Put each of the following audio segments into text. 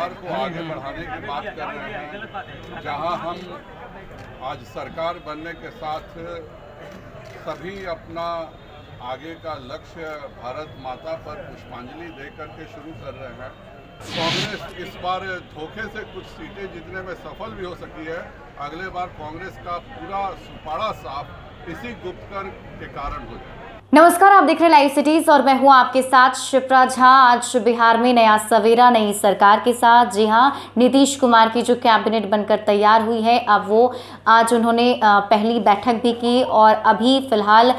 बिहार को आगे बढ़ाने की बात कर रहे हैं, जहां हम आज सरकार बनने के साथ सभी अपना आगे का लक्ष्य भारत माता पर पुष्पांजलि देकर के शुरू कर रहे हैं। कांग्रेस इस बार धोखे से कुछ सीटें जीतने में सफल भी हो सकी है। अगले बार कांग्रेस का पूरा सुपाड़ा साफ इसी गुप्तकर के कारण हो जाए। नमस्कार, आप देख रहे हैं लाइव सिटीज और मैं हूं आपके साथ शिप्रा झा। आज बिहार में नया सवेरा नई सरकार के साथ, जी हां, नीतीश कुमार की जो कैबिनेट बनकर तैयार हुई है, अब वो आज उन्होंने पहली बैठक भी की और अभी फिलहाल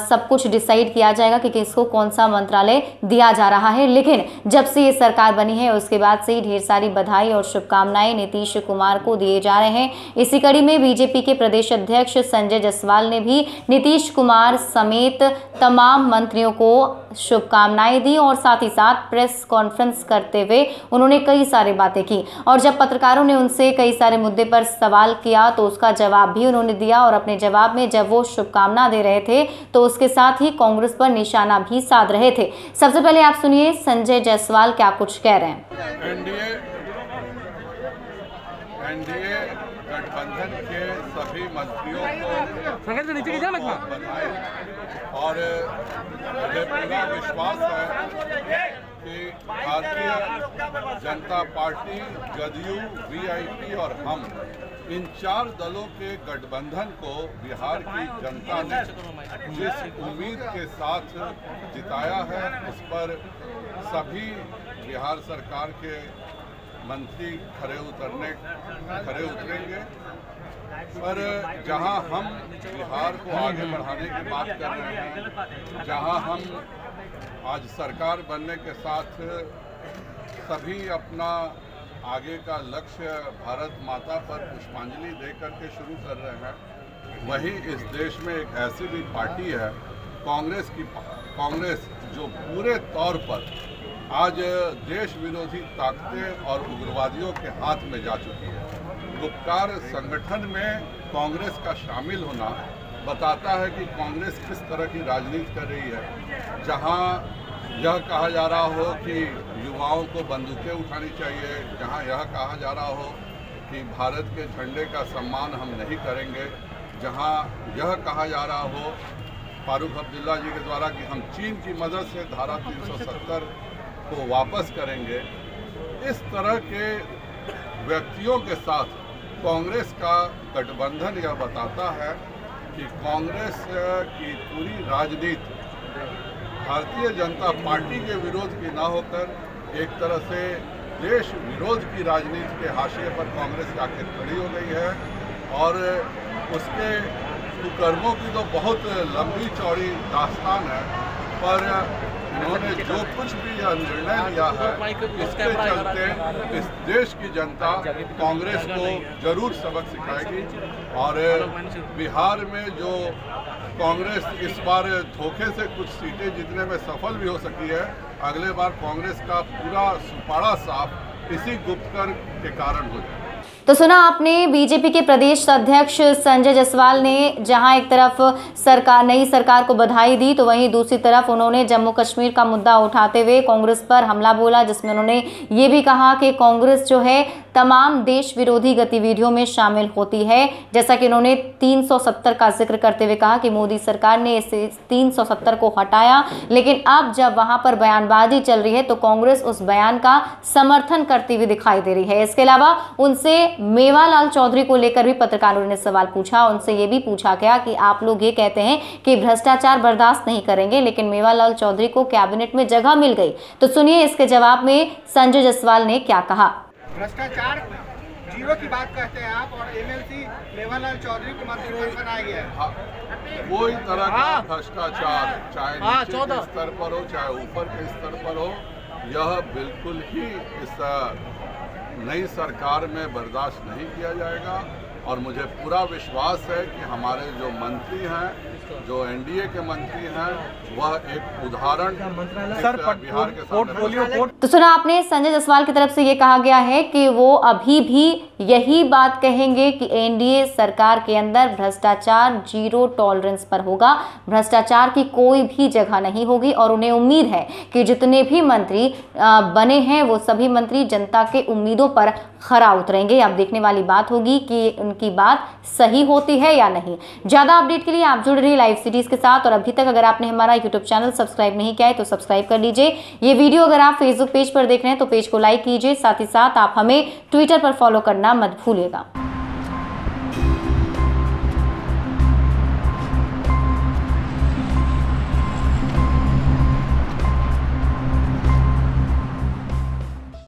सब कुछ डिसाइड किया जाएगा कि किसको कौन सा मंत्रालय दिया जा रहा है। लेकिन जब से ये सरकार बनी है उसके बाद से ही ढेर सारी बधाई और शुभकामनाएं नीतीश कुमार को दिए जा रहे हैं। इसी कड़ी में बीजेपी के प्रदेश अध्यक्ष संजय जायसवाल ने भी नीतीश कुमार समेत तमाम मंत्रियों को शुभकामनाएं दी और साथ ही साथ प्रेस कॉन्फ्रेंस करते हुए उन्होंने कई सारी बातें की। और जब पत्रकारों ने उनसे कई सारे मुद्दे पर सवाल किया तो उसका जवाब भी उन्होंने दिया। और अपने जवाब में जब वो शुभकामना दे रहे थे तो उसके साथ ही कांग्रेस पर निशाना भी साध रहे थे। सबसे पहले आप सुनिए संजय जायसवाल क्या कुछ कह रहे हैं। एनडीए गठबंधन के सभी मंत्रियों को बधाई और मुझे पूरा विश्वास है कि भारतीय जनता पार्टी, जदयू, वीआईपी और हम, इन 4 दलों के गठबंधन को बिहार की जनता ने जिस उम्मीद के साथ जिताया है, उस पर सभी बिहार सरकार के मंत्री खरे उतरेंगे। पर जहां हम बिहार को आगे बढ़ाने की बात कर रहे हैं, जहां हम आज सरकार बनने के साथ सभी अपना आगे का लक्ष्य भारत माता पर पुष्पांजलि देकर के शुरू कर रहे हैं, वहीं इस देश में एक ऐसी भी पार्टी है कांग्रेस जो पूरे तौर पर आज देश विरोधी ताकतें और उग्रवादियों के हाथ में जा चुकी है। गुप्तकार संगठन में कांग्रेस का शामिल होना बताता है कि कांग्रेस किस तरह की राजनीति कर रही है। जहां यह कहा जा रहा हो कि युवाओं को बंदूकें उठानी चाहिए, जहां यह कहा जा रहा हो कि भारत के झंडे का सम्मान हम नहीं करेंगे, जहां यह कहा जा रहा हो फारूक अब्दुल्ला जी के द्वारा कि हम चीन की मदद से धारा 370 को वापस करेंगे, इस तरह के व्यक्तियों के साथ कांग्रेस का गठबंधन यह बताता है कि कांग्रेस की पूरी राजनीति भारतीय जनता पार्टी के विरोध की ना होकर एक तरह से देश विरोध की राजनीति के हाशिए पर कांग्रेस आखिर खड़ी हो गई है। और उसके कुकर्मों की तो बहुत लंबी चौड़ी दास्तान है, पर उन्होंने जो कुछ भी यह निर्णय लिया है, इसके चलते इस देश की जनता कांग्रेस को जरूर सबक सिखाएगी। और बिहार में जो कांग्रेस इस बार धोखे से कुछ सीटें जीतने में सफल भी हो सकी है, अगले बार कांग्रेस का पूरा सुपाड़ा साफ इसी गुप्तकर के कारण हो जाए। तो सुना आपने बीजेपी के प्रदेश अध्यक्ष संजय जायसवाल ने जहां एक तरफ नई सरकार को बधाई दी तो वहीं दूसरी तरफ उन्होंने जम्मू कश्मीर का मुद्दा उठाते हुए कांग्रेस पर हमला बोला, जिसमें उन्होंने ये भी कहा कि कांग्रेस जो है तमाम देश विरोधी गतिविधियों में शामिल होती है। जैसा कि उन्होंने 370 का जिक्र करते हुए कहा कि मोदी सरकार ने इस 370 को हटाया, लेकिन अब जब वहां पर बयानबाजी चल रही है तो कांग्रेस उस बयान का समर्थन करती हुई दिखाई दे रही है। इसके अलावा उनसे मेवालाल चौधरी को लेकर भी पत्रकारों ने सवाल पूछा। उनसे ये भी पूछा गया कि आप लोग ये कहते हैं कि भ्रष्टाचार बर्दाश्त नहीं करेंगे, लेकिन मेवालाल चौधरी को कैबिनेट में जगह मिल गई। तो सुनिए इसके जवाब में संजय जायसवाल ने क्या कहा। भ्रष्टाचार जीरो की बात कहते हैं आप, और एमएलसी मेवालाल चौधरी को मंत्री बनाया गया है। कोई तरह का भ्रष्टाचार चाहे नीचे के स्तर पर हो चाहे ऊपर के स्तर पर हो, यह बिल्कुल ही इस नई सरकार में बर्दाश्त नहीं किया जाएगा। और मुझे पूरा विश्वास है कि हमारे जो मंत्री हैं जो एनडीए के मंत्री हैं वह एक उदाहरण सर बिहार के पोर्टफोलियो तो सुना आपने, संजय जायसवाल की तरफ से ये कहा गया है कि वो अभी भी यही बात कहेंगे कि एनडीए सरकार के अंदर भ्रष्टाचार जीरो टॉलरेंस पर होगा, भ्रष्टाचार की कोई भी जगह नहीं होगी। और उन्हें उम्मीद है कि जितने भी मंत्री बने हैं वो सभी मंत्री जनता के उम्मीदों पर खरा उतरेंगे। अब देखने वाली बात होगी कि उनकी बात सही होती है या नहीं। ज्यादा अपडेट के लिए आप जुड़ रहिए लाइव सिटीज के साथ। और अभी तक अगर आपने हमारा यूट्यूब चैनल सब्सक्राइब नहीं किया है तो सब्सक्राइब कर लीजिए। ये वीडियो अगर आप फेसबुक पेज पर देख रहे हैं तो पेज को लाइक कीजिए, साथ ही साथ आप हमें ट्विटर पर फॉलो करना मत भूलिएगा।